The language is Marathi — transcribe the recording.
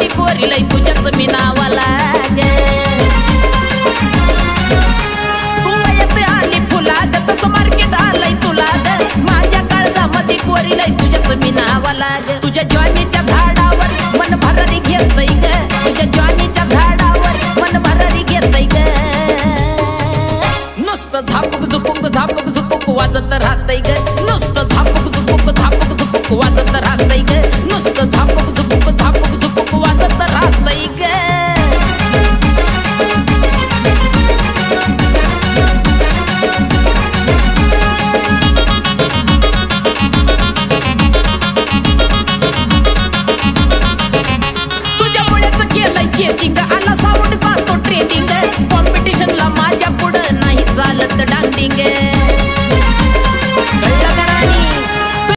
मध्ये पोरी लई तुझ्याच मी नावाला ग तू येते आली फुला ग तसं मार्केट आलंय तुला ग माझ्या काळजामध्ये पोरी लई तुझ्याच मी नावाला ग तुझ्या ज्वानीच्या झाडावर मन भरारी घेतय ग तुझ्या ज्वानीच्या झाडावर मन भरारी घेतय ग नुसतं झापूक झुपूक झापूक झुपूक वाजत राहतय ग नुसतं झापूक झुपूक झापूक झुपूक वाजत राहतय ग नुसतं